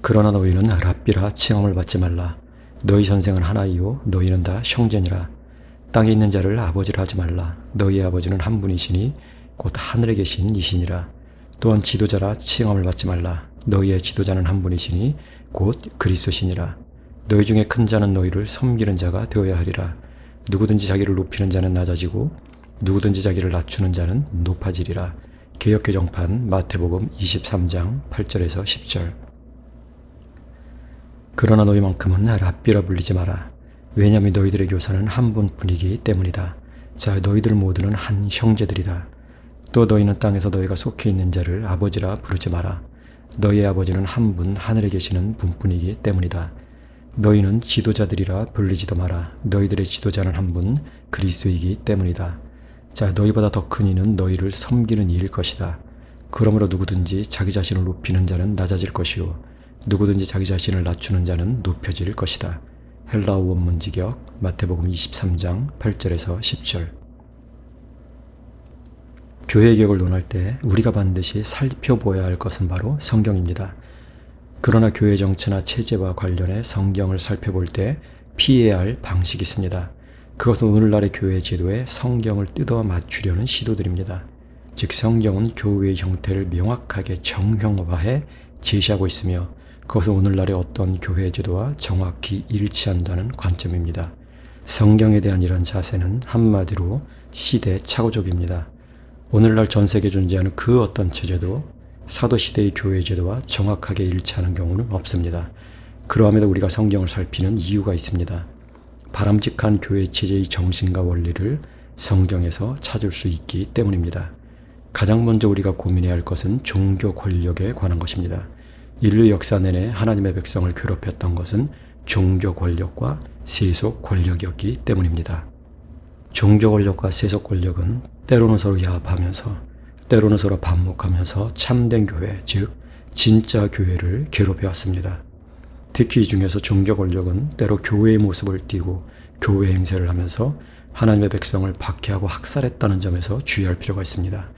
그러나 너희는 랍비라 칭함을 받지 말라. 너희 선생은 하나이요 너희는 다 형제니라. 땅에 있는 자를 아버지라 하지 말라. 너희 아버지는 한 분이시니 곧 하늘에 계신 이시니라. 또한 지도자라 칭함을 받지 말라. 너희의 지도자는 한 분이시니 곧 그리스도시니라. 너희 중에 큰 자는 너희를 섬기는 자가 되어야 하리라. 누구든지 자기를 높이는 자는 낮아지고 누구든지 자기를 낮추는 자는 높아지리라. 개역개정판 마태복음 23장 8절에서 10절. 그러나 너희만큼은 랍비라 불리지 마라. 왜냐하면 너희들의 교사는 한 분뿐이기 때문이다. 자, 너희들 모두는 한 형제들이다. 또 너희는 땅에서 너희가 속해 있는 자를 아버지라 부르지 마라. 너희의 아버지는 한 분 하늘에 계시는 분뿐이기 때문이다. 너희는 지도자들이라 불리지도 마라. 너희들의 지도자는 한 분 그리스도이기 때문이다. 자, 너희보다 더 큰 이는 너희를 섬기는 이일 것이다. 그러므로 누구든지 자기 자신을 높이는 자는 낮아질 것이요 누구든지 자기 자신을 낮추는 자는 높여질 것이다. 헬라어 원문 직역 마태복음 23장 8절에서 10절. 교회 개혁을 논할 때 우리가 반드시 살펴보아야 할 것은 바로 성경입니다. 그러나 교회 정체나 체제와 관련해 성경을 살펴볼 때 피해야 할 방식이 있습니다. 그것은 오늘날의 교회 제도에 성경을 뜯어 맞추려는 시도들입니다. 즉 성경은 교회의 형태를 명확하게 정형화해 제시하고 있으며 그것은 오늘날의 어떤 교회 제도와 정확히 일치한다는 관점입니다. 성경에 대한 이런 자세는 한마디로 시대착오적입니다. 오늘날 전 세계에 존재하는 그 어떤 체제도 사도시대의 교회 제도와 정확하게 일치하는 경우는 없습니다. 그러함에도 우리가 성경을 살피는 이유가 있습니다. 바람직한 교회 체제의 정신과 원리를 성경에서 찾을 수 있기 때문입니다. 가장 먼저 우리가 고민해야 할 것은 종교 권력에 관한 것입니다. 인류 역사 내내 하나님의 백성을 괴롭혔던 것은 종교 권력과 세속 권력이었기 때문입니다. 종교 권력과 세속 권력은 때로는 서로 야합하면서 때로는 서로 반목하면서 참된 교회, 즉 진짜 교회를 괴롭혀왔습니다. 특히 이 중에서 종교 권력은 때로 교회의 모습을 띠고 교회 행세를 하면서 하나님의 백성을 박해하고 학살했다는 점에서 주의할 필요가 있습니다.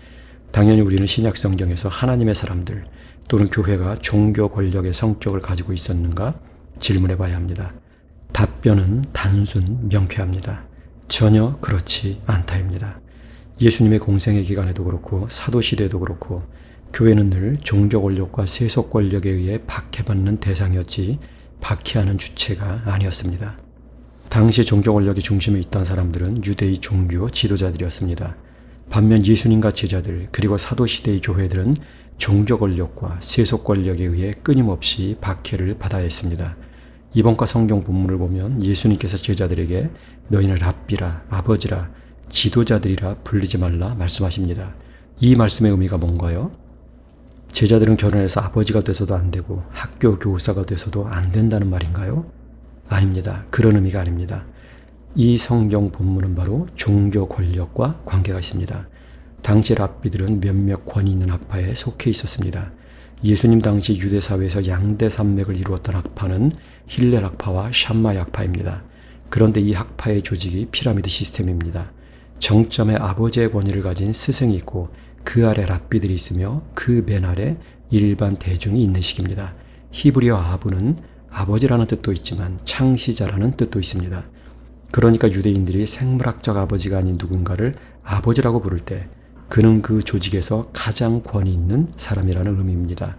당연히 우리는 신약 성경에서 하나님의 사람들 또는 교회가 종교 권력의 성격을 가지고 있었는가 질문해 봐야 합니다. 답변은 단순 명쾌합니다. 전혀 그렇지 않다입니다. 예수님의 공생의 기간에도 그렇고 사도시대에도 그렇고 교회는 늘 종교 권력과 세속 권력에 의해 박해받는 대상이었지 박해하는 주체가 아니었습니다. 당시 종교 권력의 중심에 있던 사람들은 유대의 종교 지도자들이었습니다. 반면 예수님과 제자들 그리고 사도시대의 교회들은 종교 권력과 세속 권력에 의해 끊임없이 박해를 받아야 했습니다. 이번과 성경 본문을 보면 예수님께서 제자들에게 너희는 랍비라, 아버지라, 지도자들이라 불리지 말라 말씀하십니다. 이 말씀의 의미가 뭔가요? 제자들은 결혼해서 아버지가 돼서도 안 되고 학교 교사가 돼서도 안 된다는 말인가요? 아닙니다. 그런 의미가 아닙니다. 이 성경 본문은 바로 종교 권력과 관계가 있습니다. 당시 랍비들은 몇몇 권위 있는 학파에 속해 있었습니다. 예수님 당시 유대 사회에서 양대 산맥을 이루었던 학파는 힐렐 학파와 샴마이 학파입니다. 그런데 이 학파의 조직이 피라미드 시스템입니다. 정점에 아버지의 권위를 가진 스승이 있고 그 아래 랍비들이 있으며 그 맨 아래 일반 대중이 있는 식입니다. 히브리어 아부는 아버지라는 뜻도 있지만 창시자라는 뜻도 있습니다. 그러니까 유대인들이 생물학적 아버지가 아닌 누군가를 아버지라고 부를 때 그는 그 조직에서 가장 권위 있는 사람이라는 의미입니다.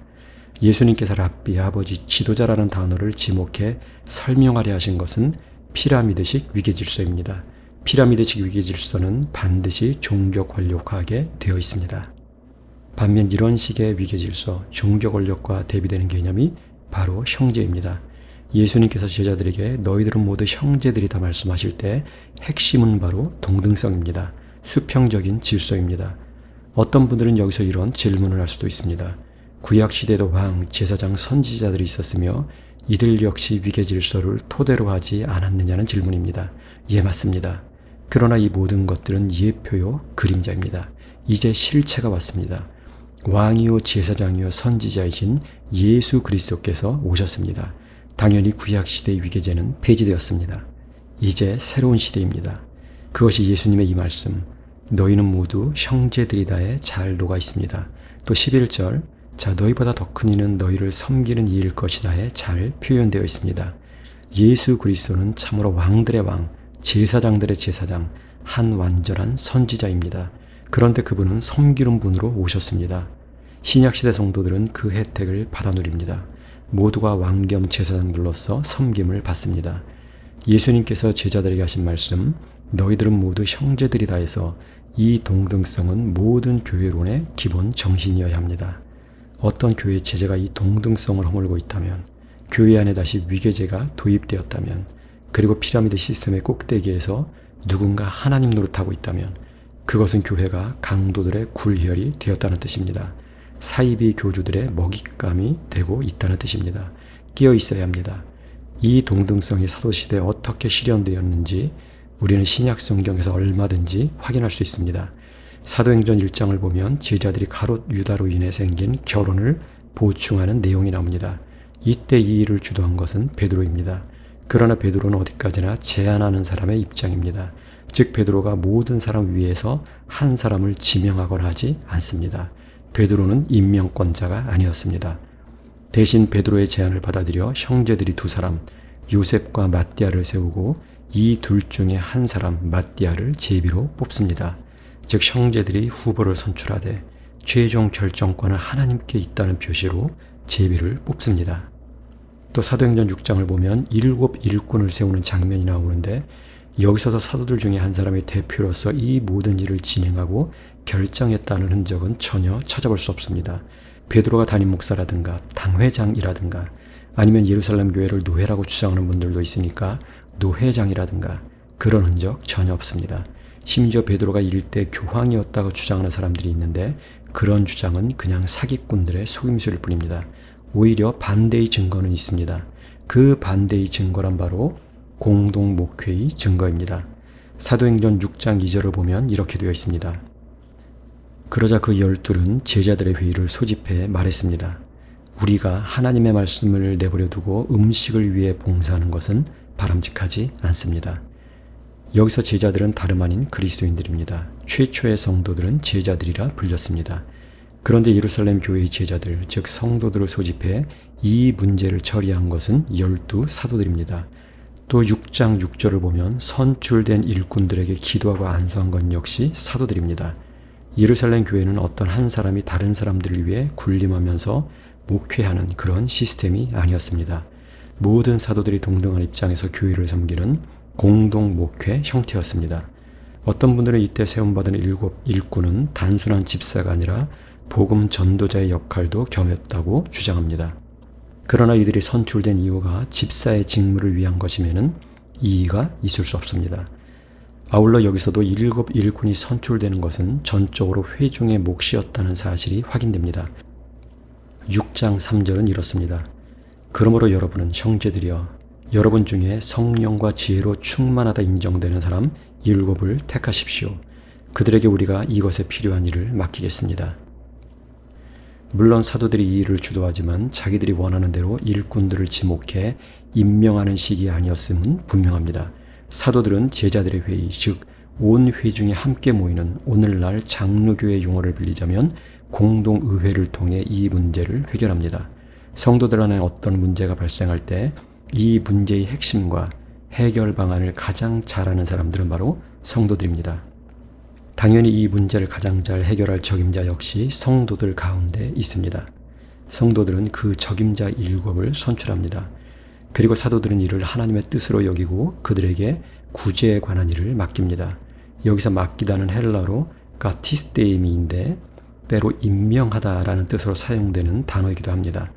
예수님께서 랍비, 아버지, 지도자라는 단어를 지목해 설명하려 하신 것은 피라미드식 위계질서입니다. 피라미드식 위계질서는 반드시 종교 권력화하게 되어 있습니다. 반면 이런 식의 위계질서, 종교 권력과 대비되는 개념이 바로 형제입니다. 예수님께서 제자들에게 너희들은 모두 형제들이다 말씀하실 때 핵심은 바로 동등성입니다. 수평적인 질서입니다. 어떤 분들은 여기서 이런 질문을 할 수도 있습니다. 구약시대도 왕, 제사장, 선지자들이 있었으며 이들 역시 위계질서를 토대로 하지 않았느냐는 질문입니다. 예, 맞습니다. 그러나 이 모든 것들은 예표요 그림자입니다. 이제 실체가 왔습니다. 왕이요 제사장이요 선지자이신 예수 그리스도께서 오셨습니다. 당연히 구약시대의 위계제는 폐지되었습니다. 이제 새로운 시대입니다. 그것이 예수님의 이 말씀 너희는 모두 형제들이다에 잘 녹아 있습니다. 또 11절 자, 너희보다 더 큰 이는 너희를 섬기는 이일 것이다에 잘 표현되어 있습니다. 예수 그리스도는 참으로 왕들의 왕, 제사장들의 제사장, 한 완전한 선지자입니다. 그런데 그분은 섬기는 분으로 오셨습니다. 신약시대 성도들은 그 혜택을 받아 누립니다. 모두가 왕겸 제사장들로서 섬김을 받습니다. 예수님께서 제자들에게 하신 말씀, 너희들은 모두 형제들이다 해서 이 동등성은 모든 교회론의 기본 정신이어야 합니다. 어떤 교회 체제가 이 동등성을 허물고 있다면, 교회 안에 다시 위계제가 도입되었다면, 그리고 피라미드 시스템의 꼭대기에서 누군가 하나님 노릇하고 있다면 그것은 교회가 강도들의 굴혈이 되었다는 뜻입니다. 사이비 교주들의 먹잇감이 되고 있다는 뜻입니다. 깨어 있어야 합니다. 이 동등성이 사도시대에 어떻게 실현되었는지 우리는 신약 성경에서 얼마든지 확인할 수 있습니다. 사도행전 1장을 보면 제자들이 가롯 유다로 인해 생긴 결혼을 보충하는 내용이 나옵니다. 이때 이 일을 주도한 것은 베드로입니다. 그러나 베드로는 어디까지나 제한하는 사람의 입장입니다. 즉 베드로가 모든 사람 위에서 한 사람을 지명하거나 하지 않습니다. 베드로는 임명권자가 아니었습니다. 대신 베드로의 제안을 받아들여 형제들이 두 사람, 요셉과 마띠아를 세우고 이 둘 중에 한 사람 마띠아를 제비로 뽑습니다. 즉 형제들이 후보를 선출하되 최종 결정권은 하나님께 있다는 표시로 제비를 뽑습니다. 또 사도행전 6장을 보면 7 일꾼을 세우는 장면이 나오는데 여기서도 사도들 중에 한 사람의 대표로서 이 모든 일을 진행하고 결정했다는 흔적은 전혀 찾아볼 수 없습니다. 베드로가 담임 목사라든가 당회장이라든가 아니면 예루살렘 교회를 노회라고 주장하는 분들도 있으니까 노회장이라든가 그런 흔적 전혀 없습니다. 심지어 베드로가 일대 교황이었다고 주장하는 사람들이 있는데 그런 주장은 그냥 사기꾼들의 속임수일 뿐입니다. 오히려 반대의 증거는 있습니다. 그 반대의 증거란 바로 공동 목회의 증거입니다. 사도행전 6장 2절을 보면 이렇게 되어 있습니다. 그러자 그 12은 제자들의 회의를 소집해 말했습니다. 우리가 하나님의 말씀을 내버려 두고 음식을 위해 봉사하는 것은 바람직하지 않습니다. 여기서 제자들은 다름 아닌 그리스도인들입니다. 최초의 성도들은 제자들이라 불렸습니다. 그런데 예루살렘 교회의 제자들, 즉 성도들을 소집해 이 문제를 처리한 것은 12 사도들입니다. 또 6장 6절을 보면 선출된 일꾼들에게 기도하고 안수한 것 역시 사도들입니다. 예루살렘 교회는 어떤 한 사람이 다른 사람들을 위해 군림하면서 목회하는 그런 시스템이 아니었습니다. 모든 사도들이 동등한 입장에서 교회를 섬기는 공동 목회 형태였습니다. 어떤 분들은 이때 세움받은 7 일꾼은 단순한 집사가 아니라 복음 전도자의 역할도 겸했다고 주장합니다. 그러나 이들이 선출된 이유가 집사의 직무를 위한 것이면 이의가 있을 수 없습니다. 아울러 여기서도 7 일꾼이 선출되는 것은 전적으로 회중의 몫이었다는 사실이 확인됩니다. 6장 3절은 이렇습니다. 그러므로 여러분은 형제들이여 여러분 중에 성령과 지혜로 충만하다 인정되는 사람 7을 택하십시오. 그들에게 우리가 이것에 필요한 일을 맡기겠습니다. 물론 사도들이 이 일을 주도하지만 자기들이 원하는 대로 일꾼들을 지목해 임명하는 식이 아니었음은 분명합니다. 사도들은 제자들의 회의, 즉 온 회중이 함께 모이는 오늘날 장로교의 용어를 빌리자면 공동의회를 통해 이 문제를 해결합니다. 성도들 안에 어떤 문제가 발생할 때 이 문제의 핵심과 해결 방안을 가장 잘 아는 사람들은 바로 성도들입니다. 당연히 이 문제를 가장 잘 해결할 적임자 역시 성도들 가운데 있습니다. 성도들은 그 적임자 7을 선출합니다. 그리고 사도들은 이를 하나님의 뜻으로 여기고 그들에게 구제에 관한 일을 맡깁니다. 여기서 맡기다는 헬라로 가티스데이미인데 때로 임명하다라는 뜻으로 사용되는 단어이기도 합니다.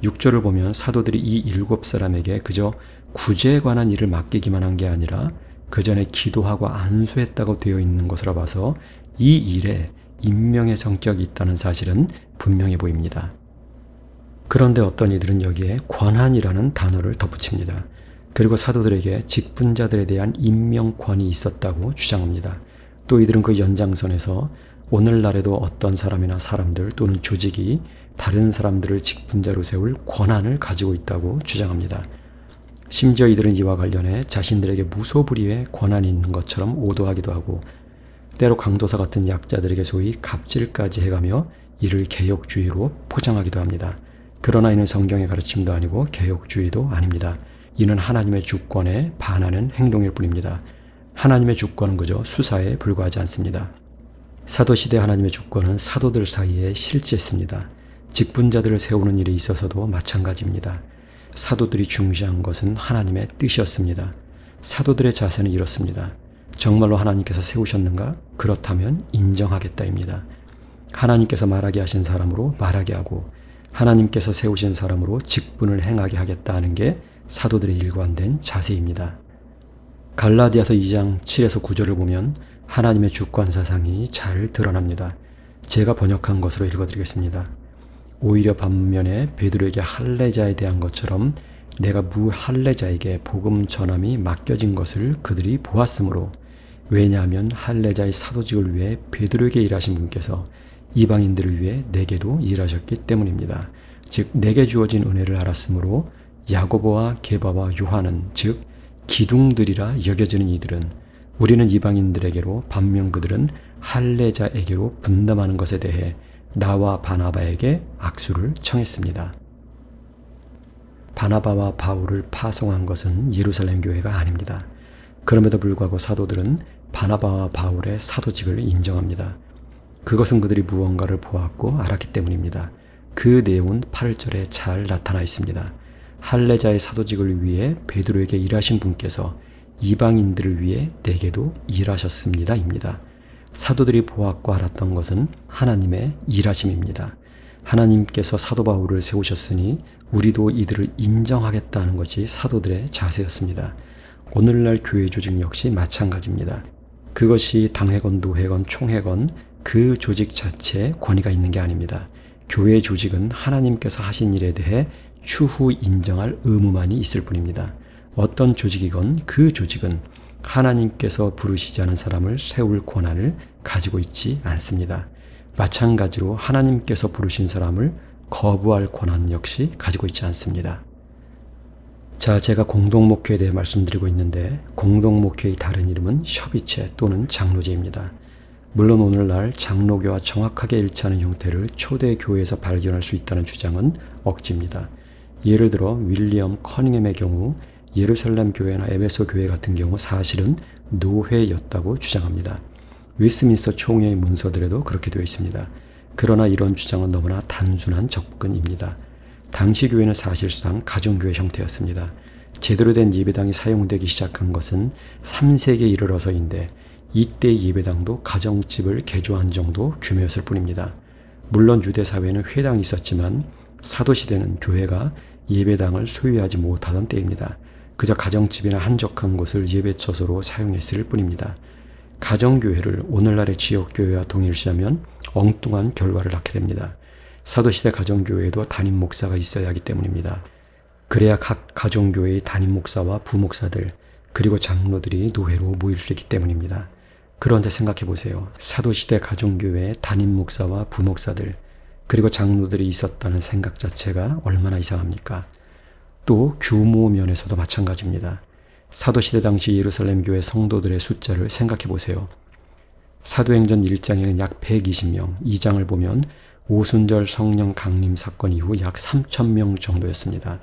6절을 보면 사도들이 이 7사람에게 그저 구제에 관한 일을 맡기기만 한 게 아니라 그 전에 기도하고 안수했다고 되어 있는 것으로 봐서 이 일에 임명의 성격이 있다는 사실은 분명해 보입니다. 그런데 어떤 이들은 여기에 권한이라는 단어를 덧붙입니다. 그리고 사도들에게 직분자들에 대한 임명권이 있었다고 주장합니다. 또 이들은 그 연장선에서 오늘날에도 어떤 사람이나 사람들 또는 조직이 다른 사람들을 직분자로 세울 권한을 가지고 있다고 주장합니다. 심지어 이들은 이와 관련해 자신들에게 무소불위의 권한이 있는 것처럼 오도하기도 하고 때로 강도사 같은 약자들에게 소위 갑질까지 해가며 이를 개혁주의로 포장하기도 합니다. 그러나 이는 성경의 가르침도 아니고 개혁주의도 아닙니다. 이는 하나님의 주권에 반하는 행동일 뿐입니다. 하나님의 주권은 그저 수사에 불과하지 않습니다. 사도시대 하나님의 주권은 사도들 사이에 실제했습니다. 직분자들을 세우는 일에 있어서도 마찬가지입니다. 사도들이 중시한 것은 하나님의 뜻이었습니다. 사도들의 자세는 이렇습니다. 정말로 하나님께서 세우셨는가? 그렇다면 인정하겠다입니다. 하나님께서 말하게 하신 사람으로 말하게 하고 하나님께서 세우신 사람으로 직분을 행하게 하겠다 하는 게 사도들의 일관된 자세입니다. 갈라디아서 2장 7에서 9절을 보면 하나님의 주권 사상이 잘 드러납니다. 제가 번역한 것으로 읽어드리겠습니다. 오히려 반면에 베드로에게 할례자에 대한 것처럼 내가 무할례자에게 복음 전함이 맡겨진 것을 그들이 보았으므로, 왜냐하면 할례자의 사도직을 위해 베드로에게 일하신 분께서 이방인들을 위해 내게도 일하셨기 때문입니다. 즉 내게 주어진 은혜를 알았으므로 야고보와 게바와 요한은, 즉 기둥들이라 여겨지는 이들은, 우리는 이방인들에게로 반면 그들은 할례자에게로 분담하는 것에 대해 나와 바나바에게 악수를 청했습니다. 바나바와 바울을 파송한 것은 예루살렘 교회가 아닙니다. 그럼에도 불구하고 사도들은 바나바와 바울의 사도직을 인정합니다. 그것은 그들이 무언가를 보았고 알았기 때문입니다. 그 내용은 8절에 잘 나타나 있습니다. 할례자의 사도직을 위해 베드로에게 일하신 분께서 이방인들을 위해 내게도 일하셨습니다 입니다. 사도들이 보았고 알았던 것은 하나님의 일하심입니다. 하나님께서 사도 바울을 세우셨으니 우리도 이들을 인정하겠다는 것이 사도들의 자세였습니다. 오늘날 교회 조직 역시 마찬가지입니다. 그것이 당회건, 노회건, 총회건 그 조직 자체에 권위가 있는 게 아닙니다. 교회 조직은 하나님께서 하신 일에 대해 추후 인정할 의무만이 있을 뿐입니다. 어떤 조직이건 그 조직은 하나님께서 부르시지 않은 사람을 세울 권한을 가지고 있지 않습니다. 마찬가지로 하나님께서 부르신 사람을 거부할 권한 역시 가지고 있지 않습니다. 자, 제가 공동목회에 대해 말씀드리고 있는데 공동목회의 다른 이름은 협의체 또는 장로제입니다. 물론 오늘날 장로교와 정확하게 일치하는 형태를 초대교회에서 발견할 수 있다는 주장은 억지입니다. 예를 들어 윌리엄 커닝햄의 경우 예루살렘 교회나 에베소 교회 같은 경우 사실은 노회였다고 주장합니다. 웨스민스터 총회의 문서들에도 그렇게 되어 있습니다. 그러나 이런 주장은 너무나 단순한 접근입니다. 당시 교회는 사실상 가정교회 형태였습니다. 제대로 된 예배당이 사용되기 시작한 것은 3세기에 이르러서인데 이때 예배당도 가정집을 개조한 정도 규모였을 뿐입니다. 물론 유대사회에는 회당이 있었지만 사도시대는 교회가 예배당을 소유하지 못하던 때입니다. 그저 가정집이나 한적한 곳을 예배처소로 사용했을 뿐입니다. 가정교회를 오늘날의 지역교회와 동일시하면 엉뚱한 결과를 낳게 됩니다. 사도시대 가정교회에도 담임 목사가 있어야 하기 때문입니다. 그래야 각 가정교회의 담임 목사와 부목사들 그리고 장로들이 노회로 모일 수 있기 때문입니다. 그런데 생각해 보세요. 사도시대 가정교회에 담임 목사와 부목사들 그리고 장로들이 있었다는 생각 자체가 얼마나 이상합니까? 또 규모 면에서도 마찬가지입니다. 사도시대 당시 예루살렘 교회 성도들의 숫자를 생각해 보세요. 사도행전 1장에는 약 120명, 2장을 보면 오순절 성령 강림 사건 이후 약 3,000명 정도였습니다.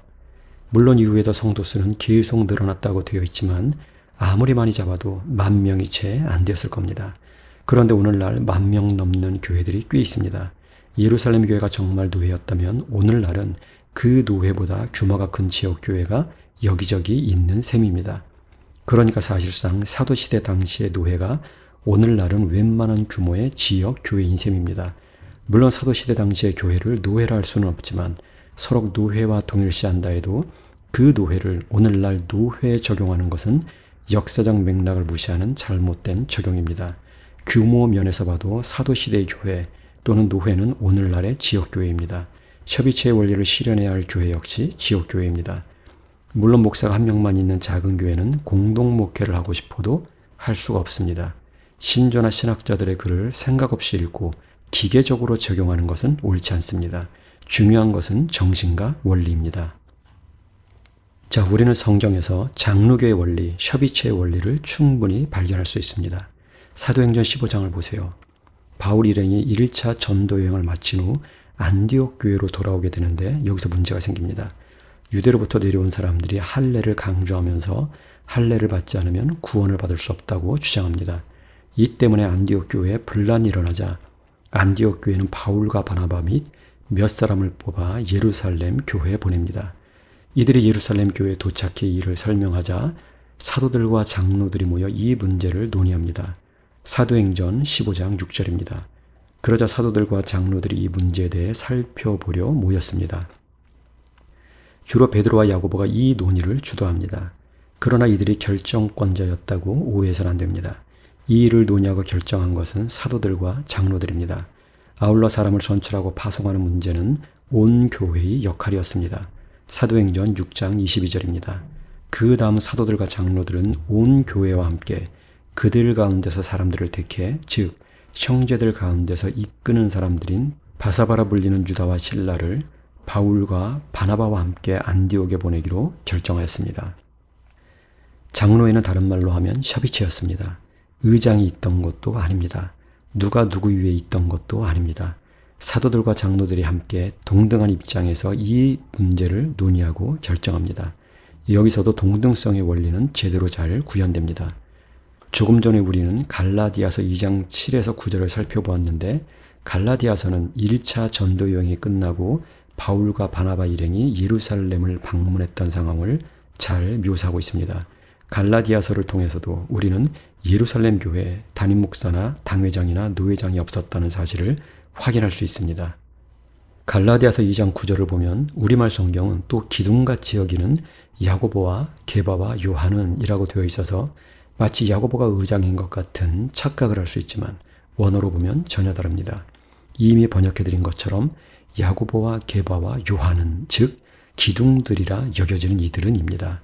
물론 이후에도 성도 수는 계속 늘어났다고 되어 있지만 아무리 많이 잡아도 10,000명이 채 안 되었을 겁니다. 그런데 오늘날 10,000명 넘는 교회들이 꽤 있습니다. 예루살렘 교회가 정말 노회였다면 오늘날은 그 노회보다 규모가 큰 지역교회가 여기저기 있는 셈입니다. 그러니까 사실상 사도시대 당시의 노회가 오늘날은 웬만한 규모의 지역교회인 셈입니다. 물론 사도시대 당시의 교회를 노회라 할 수는 없지만 서로 노회와 동일시한다 해도 그 노회를 오늘날 노회에 적용하는 것은 역사적 맥락을 무시하는 잘못된 적용입니다. 규모 면에서 봐도 사도시대의 교회 또는 노회는 오늘날의 지역교회입니다. 협의체의 원리를 실현해야 할 교회 역시 지역교회입니다. 물론 목사가 한 명만 있는 작은 교회는 공동목회를 하고 싶어도 할 수가 없습니다. 신조나 신학자들의 글을 생각 없이 읽고 기계적으로 적용하는 것은 옳지 않습니다. 중요한 것은 정신과 원리입니다. 자, 우리는 성경에서 장로교의 원리, 협의체의 원리를 충분히 발견할 수 있습니다. 사도행전 15장을 보세요. 바울 일행이 1차 전도 여행을 마친 후 안디옥 교회로 돌아오게 되는데 여기서 문제가 생깁니다. 유대로부터 내려온 사람들이 할례를 강조하면서 할례를 받지 않으면 구원을 받을 수 없다고 주장합니다. 이 때문에 안디옥 교회에 분란이 일어나자 안디옥 교회는 바울과 바나바 및 몇 사람을 뽑아 예루살렘 교회에 보냅니다. 이들이 예루살렘 교회에 도착해 이를 설명하자 사도들과 장로들이 모여 이 문제를 논의합니다. 사도행전 15장 6절입니다. 그러자 사도들과 장로들이 이 문제에 대해 살펴보려 모였습니다. 주로 베드로와 야고보가 이 논의를 주도합니다. 그러나 이들이 결정권자였다고 오해해서는 안 됩니다. 이 일을 논의하고 결정한 것은 사도들과 장로들입니다. 아울러 사람을 선출하고 파송하는 문제는 온 교회의 역할이었습니다. 사도행전 6장 22절입니다. 그 다음 사도들과 장로들은 온 교회와 함께 그들 가운데서 사람들을 택해 즉 형제들 가운데서 이끄는 사람들인 바사바라 불리는 유다와 실라를 바울과 바나바와 함께 안디옥에 보내기로 결정하였습니다. 장로에는 다른 말로 하면 협의체였습니다. 의장이 있던 것도 아닙니다. 누가 누구 위에 있던 것도 아닙니다. 사도들과 장로들이 함께 동등한 입장에서 이 문제를 논의하고 결정합니다. 여기서도 동등성의 원리는 제대로 잘 구현됩니다. 조금 전에 우리는 갈라디아서 2장 7에서 9절을 살펴보았는데 갈라디아서는 1차 전도 여행이 끝나고 바울과 바나바 일행이 예루살렘을 방문했던 상황을 잘 묘사하고 있습니다. 갈라디아서를 통해서도 우리는 예루살렘 교회에 담임 목사나 당회장이나 노회장이 없었다는 사실을 확인할 수 있습니다. 갈라디아서 2장 9절을 보면 우리말 성경은 또 기둥같이 여기는 야고보와 게바와 요한은 이라고 되어 있어서 마치 야고보가 의장인 것 같은 착각을 할 수 있지만 원어로 보면 전혀 다릅니다. 이미 번역해드린 것처럼 야고보와 게바와 요한은 즉 기둥들이라 여겨지는 이들은입니다.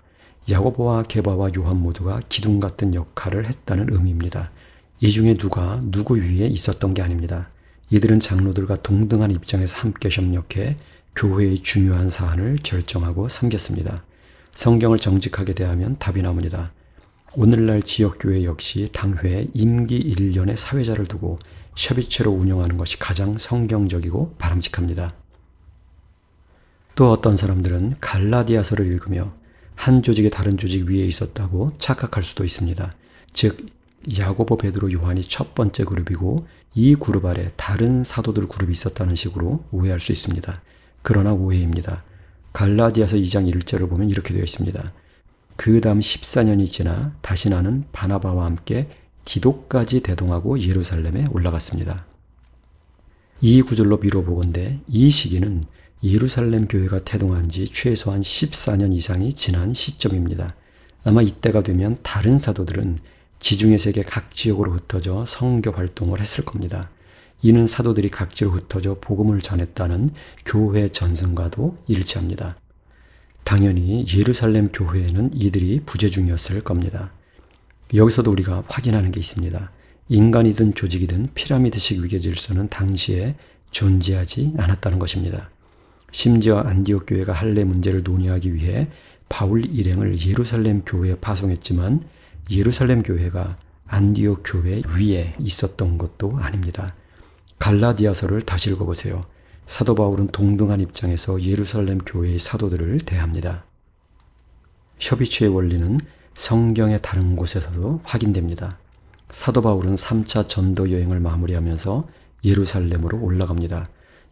야고보와 게바와 요한 모두가 기둥 같은 역할을 했다는 의미입니다. 이 중에 누가 누구 위에 있었던 게 아닙니다. 이들은 장로들과 동등한 입장에서 함께 협력해 교회의 중요한 사안을 결정하고 섬겼습니다. 성경을 정직하게 대하면 답이 나옵니다. 오늘날 지역교회 역시 당회에 임기 1년의 사회자를 두고 협의체로 운영하는 것이 가장 성경적이고 바람직합니다. 또 어떤 사람들은 갈라디아서를 읽으며 한 조직이 다른 조직 위에 있었다고 착각할 수도 있습니다. 즉 야고보, 베드로, 요한이 첫 번째 그룹이고 이 그룹 아래 다른 사도들 그룹이 있었다는 식으로 오해할 수 있습니다. 그러나 오해입니다. 갈라디아서 2장 1절을 보면 이렇게 되어 있습니다. 그 다음 14년이 지나 다시 나는 바나바와 함께 디도까지 대동하고 예루살렘에 올라갔습니다. 이 구절로 미뤄보건대 이 시기는 예루살렘 교회가 태동한 지 최소한 14년 이상이 지난 시점입니다. 아마 이때가 되면 다른 사도들은 지중해 세계 각 지역으로 흩어져 선교 활동을 했을 겁니다. 이는 사도들이 각지로 흩어져 복음을 전했다는 교회 전승과도 일치합니다. 당연히 예루살렘 교회에는 이들이 부재중이었을 겁니다. 여기서도 우리가 확인하는 게 있습니다. 인간이든 조직이든 피라미드식 위계 질서는 당시에 존재하지 않았다는 것입니다. 심지어 안디옥 교회가 할례 문제를 논의하기 위해 바울 일행을 예루살렘 교회에 파송했지만 예루살렘 교회가 안디옥 교회 위에 있었던 것도 아닙니다. 갈라디아서를 다시 읽어보세요. 사도 바울은 동등한 입장에서 예루살렘 교회의 사도들을 대합니다. 협의체의 원리는 성경의 다른 곳에서도 확인됩니다. 사도 바울은 3차 전도 여행을 마무리하면서 예루살렘으로 올라갑니다.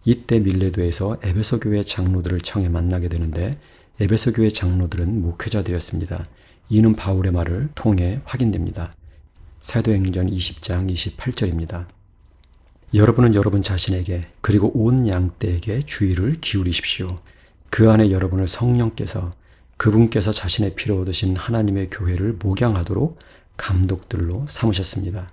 이때 밀레도에서 에베소 교회 장로들을 청해 만나게 되는데 에베소 교회 장로들은 목회자들이었습니다. 이는 바울의 말을 통해 확인됩니다. 사도행전 20장 28절입니다. 여러분은 여러분 자신에게 그리고 온 양떼에게 주의를 기울이십시오. 그 안에 여러분을 성령께서 그분께서 자신의 피로 얻으신 하나님의 교회를 목양하도록 감독들로 삼으셨습니다.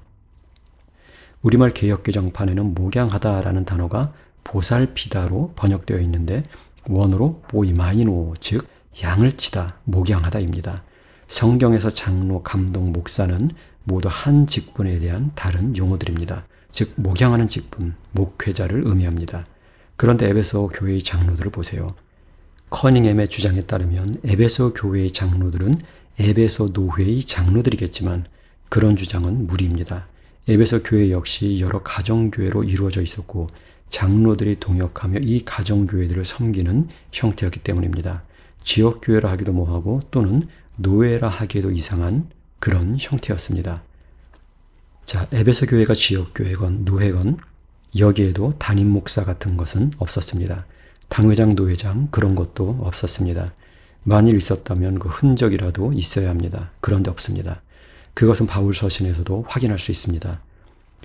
우리말 개역개정판에는 목양하다라는 단어가 보살피다로 번역되어 있는데 원어로 보이마이노 즉 양을 치다, 목양하다입니다. 성경에서 장로, 감독, 목사는 모두 한 직분에 대한 다른 용어들입니다. 즉 목양하는 직분, 목회자를 의미합니다. 그런데 에베소 교회의 장로들을 보세요. 커닝햄의 주장에 따르면 에베소 교회의 장로들은 에베소 노회의 장로들이겠지만 그런 주장은 무리입니다. 에베소 교회 역시 여러 가정교회로 이루어져 있었고 장로들이 동역하며 이 가정교회들을 섬기는 형태였기 때문입니다. 지역교회라 하기도 뭐하고 또는 노예라 하기에도 이상한 그런 형태였습니다. 자, 에베소 교회가 지역교회건 노예건 여기에도 담임 목사 같은 것은 없었습니다. 당회장, 노회장 그런 것도 없었습니다. 만일 있었다면 그 흔적이라도 있어야 합니다. 그런데 없습니다. 그것은 바울 서신에서도 확인할 수 있습니다.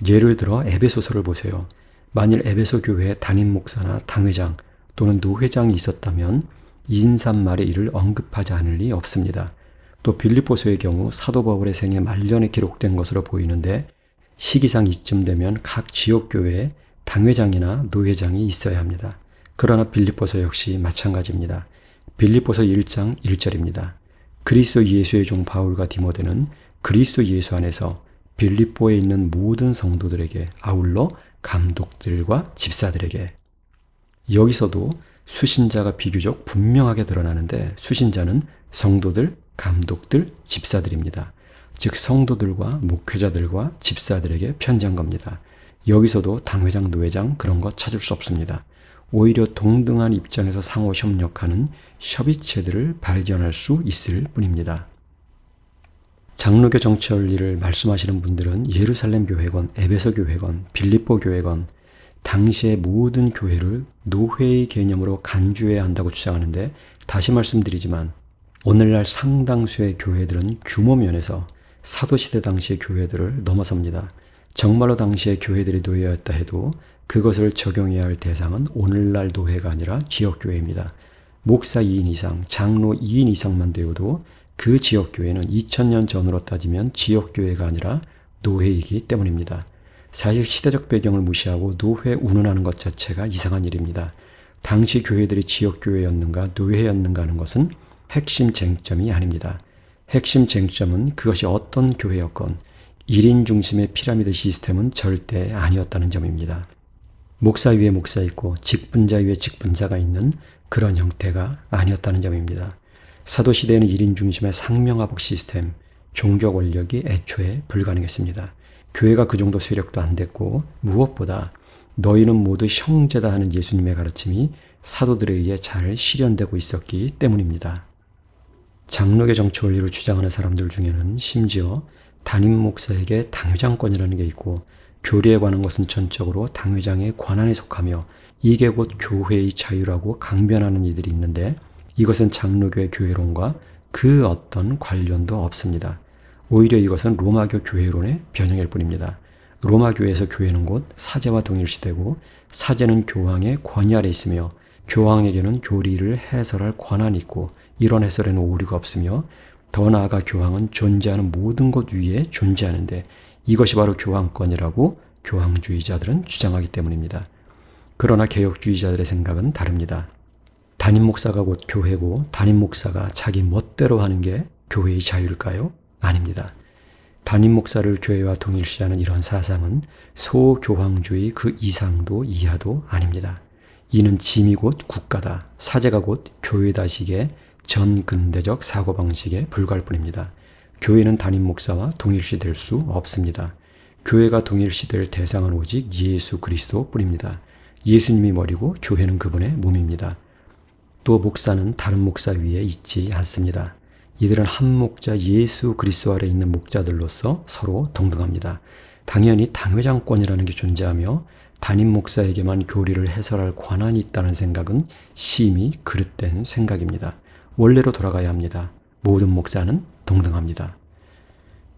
예를 들어 에베소서를 보세요. 만일 에베소 교회에 담임 목사나 당회장 또는 노회장이 있었다면 인사말의 일을 언급하지 않을 리 없습니다. 또 빌립보서의 경우 사도 바울의 생애 말년에 기록된 것으로 보이는데 시기상 이쯤 되면 각 지역교회에 당회장이나 노회장이 있어야 합니다. 그러나 빌립보서 역시 마찬가지입니다. 빌립보서 1장 1절입니다. 그리스도 예수의 종 바울과 디모데는 그리스도 예수 안에서 빌립보에 있는 모든 성도들에게 아울러 감독들과 집사들에게. 여기서도 수신자가 비교적 분명하게 드러나는데 수신자는 성도들, 감독들, 집사들입니다. 즉 성도들과 목회자들과 집사들에게 편지한 겁니다. 여기서도 당회장, 노회장 그런 거 찾을 수 없습니다. 오히려 동등한 입장에서 상호 협력하는 협의체들을 발견할 수 있을 뿐입니다. 장로교 정치 원리를 말씀하시는 분들은 예루살렘 교회건 에베소 교회건 빌립보 교회건 당시의 모든 교회를 노회의 개념으로 간주해야 한다고 주장하는데 다시 말씀드리지만 오늘날 상당수의 교회들은 규모 면에서 사도시대 당시의 교회들을 넘어섭니다. 정말로 당시의 교회들이 노예였다 해도 그것을 적용해야 할 대상은 오늘날 노예가 아니라 지역교회입니다. 목사 2인 이상, 장로 2인 이상만 되어도 그 지역교회는 2000년 전으로 따지면 지역교회가 아니라 노예이기 때문입니다. 사실 시대적 배경을 무시하고 노회 운운하는 것 자체가 이상한 일입니다. 당시 교회들이 지역교회였는가 노예였는가 하는 것은 핵심 쟁점이 아닙니다. 핵심 쟁점은 그것이 어떤 교회였건 1인 중심의 피라미드 시스템은 절대 아니었다는 점입니다. 목사 위에 목사 있고 직분자 위에 직분자가 있는 그런 형태가 아니었다는 점입니다. 사도시대에는 1인 중심의 상명하복 시스템, 종교 권력이 애초에 불가능했습니다. 교회가 그 정도 세력도 안 됐고 무엇보다 너희는 모두 형제다 하는 예수님의 가르침이 사도들에 의해 잘 실현되고 있었기 때문입니다. 장로교 정치 원리를 주장하는 사람들 중에는 심지어 담임 목사에게 당회장권이라는 게 있고 교리에 관한 것은 전적으로 당회장의 권한에 속하며 이게 곧 교회의 자유라고 강변하는 이들이 있는데 이것은 장로교의 교회론과 그 어떤 관련도 없습니다. 오히려 이것은 로마교 교회론의 변형일 뿐입니다. 로마교회에서 교회는 곧 사제와 동일시되고 사제는 교황의 권위 아래 있으며 교황에게는 교리를 해설할 권한이 있고 이런 해설에는 오류가 없으며 더 나아가 교황은 존재하는 모든 것 위에 존재하는데 이것이 바로 교황권이라고 교황주의자들은 주장하기 때문입니다. 그러나 개혁주의자들의 생각은 다릅니다. 담임 목사가 곧 교회고 담임 목사가 자기 멋대로 하는 게 교회의 자유일까요? 아닙니다. 담임 목사를 교회와 동일시하는 이런 사상은 소교황주의 그 이상도 이하도 아닙니다. 이는 짐이 곧 국가다. 사제가 곧 교회다식의 전근대적 사고방식에 불과할 뿐입니다. 교회는 담임 목사와 동일시될 수 없습니다. 교회가 동일시될 대상은 오직 예수 그리스도 뿐입니다. 예수님이 머리고 교회는 그분의 몸입니다. 또 목사는 다른 목사 위에 있지 않습니다. 이들은 한 목자 예수 그리스도 아래 있는 목자들로서 서로 동등합니다. 당연히 당회장권이라는 게 존재하며 담임 목사에게만 교리를 해설할 권한이 있다는 생각은 심히 그릇된 생각입니다. 원래로 돌아가야 합니다. 모든 목사는 동등합니다.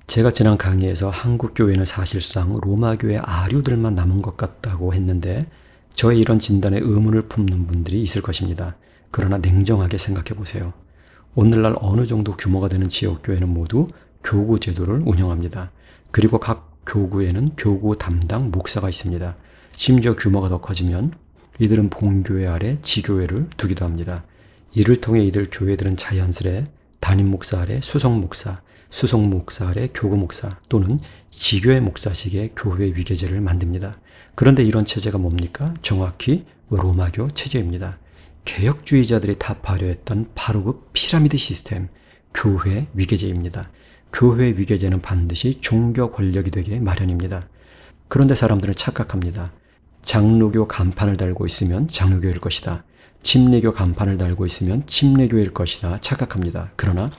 제가 지난 강의에서 한국교회는 사실상 로마교회 아류들만 남은 것 같다고 했는데 저의 이런 진단에 의문을 품는 분들이 있을 것입니다. 그러나 냉정하게 생각해 보세요. 오늘날 어느 정도 규모가 되는 지역교회는 모두 교구 제도를 운영합니다. 그리고 각 교구에는 교구 담당 목사가 있습니다. 심지어 규모가 더 커지면 이들은 본교회 아래 지교회를 두기도 합니다. 이를 통해 이들 교회들은 자연스레 담임 목사 아래 수석 목사 아래 교구 목사 또는 지교회 목사식의 교회 위계제를 만듭니다. 그런데 이런 체제가 뭡니까? 정확히 로마교 체제입니다. 개혁주의자들이 다 발효했던 바로 그 피라미드 시스템, 교회 위계제입니다. 교회 위계제는 반드시 종교 권력이 되게 마련입니다. 그런데 사람들은 착각합니다. 장로교 간판을 달고 있으면 장로교일 것이다. 침례교 간판을 달고 있으면 침례교일 것이다. 착각합니다. 그러나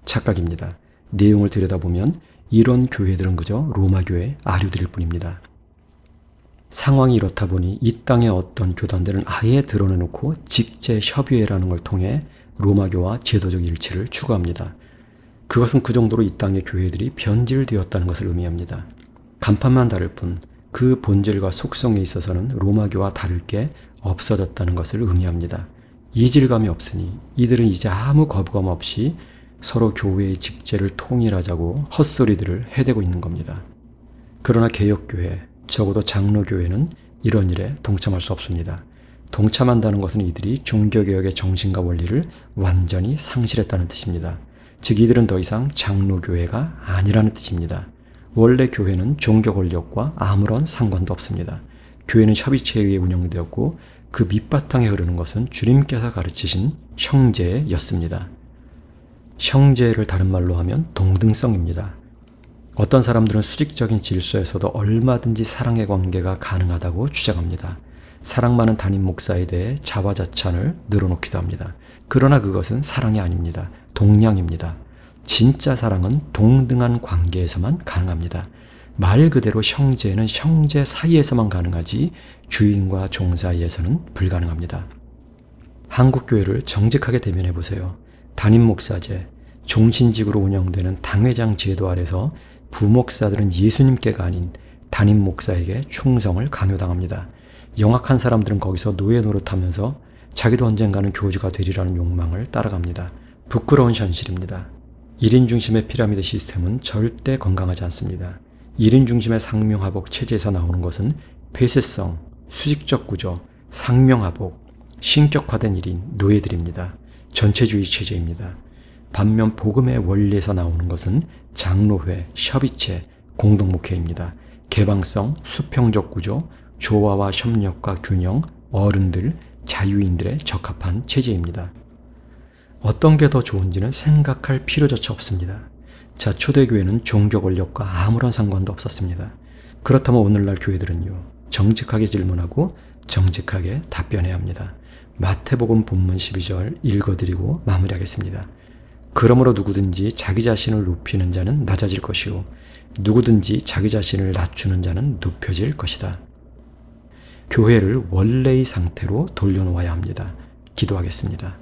착각입니다. 내용을 들여다보면 이런 교회들은 그저 로마교회 아류들일 뿐입니다. 상황이 이렇다 보니 이 땅의 어떤 교단들은 아예 드러내놓고 직제 협의회라는 걸 통해 로마교와 제도적 일치를 추구합니다. 그것은 그 정도로 이 땅의 교회들이 변질되었다는 것을 의미합니다. 간판만 다를 뿐 그 본질과 속성에 있어서는 로마교와 다를 게 없어졌다는 것을 의미합니다. 이질감이 없으니 이들은 이제 아무 거부감 없이 서로 교회의 직제를 통일하자고 헛소리들을 해대고 있는 겁니다. 그러나 개혁교회, 적어도 장로교회는 이런 일에 동참할 수 없습니다. 동참한다는 것은 이들이 종교개혁의 정신과 원리를 완전히 상실했다는 뜻입니다. 즉 이들은 더 이상 장로교회가 아니라는 뜻입니다. 원래 교회는 종교 권력과 아무런 상관도 없습니다. 교회는 협의체에 의해 운영되었고 그 밑바탕에 흐르는 것은 주님께서 가르치신 형제였습니다. 형제를 다른 말로 하면 동등성입니다. 어떤 사람들은 수직적인 질서에서도 얼마든지 사랑의 관계가 가능하다고 주장합니다. 사랑 많은 담임 목사에 대해 자화자찬을 늘어놓기도 합니다. 그러나 그것은 사랑이 아닙니다. 동량입니다. 진짜 사랑은 동등한 관계에서만 가능합니다. 말 그대로 형제는 형제 사이에서만 가능하지 주인과 종 사이에서는 불가능합니다. 한국 교회를 정직하게 대면해 보세요. 담임 목사제, 종신직으로 운영되는 당회장 제도 아래서 부목사들은 예수님께가 아닌 담임 목사에게 충성을 강요당합니다. 영악한 사람들은 거기서 노예 노릇하면서 자기도 언젠가는 교주가 되리라는 욕망을 따라갑니다. 부끄러운 현실입니다. 1인 중심의 피라미드 시스템은 절대 건강하지 않습니다. 1인 중심의 상명하복 체제에서 나오는 것은 폐쇄성, 수직적 구조, 상명하복, 신격화된 1인, 노예들입니다. 전체주의 체제입니다. 반면 복음의 원리에서 나오는 것은 장로회, 협의체, 공동목회입니다. 개방성, 수평적 구조, 조화와 협력과 균형, 어른들, 자유인들의 적합한 체제입니다. 어떤 게 더 좋은지는 생각할 필요조차 없습니다. 자, 초대교회는 종교 권력과 아무런 상관도 없었습니다. 그렇다면 오늘날 교회들은요, 정직하게 질문하고 정직하게 답변해야 합니다. 마태복음 본문 12절 읽어드리고 마무리하겠습니다. 그러므로 누구든지 자기 자신을 높이는 자는 낮아질 것이요 누구든지 자기 자신을 낮추는 자는 높여질 것이다. 교회를 원래의 상태로 돌려놓아야 합니다. 기도하겠습니다.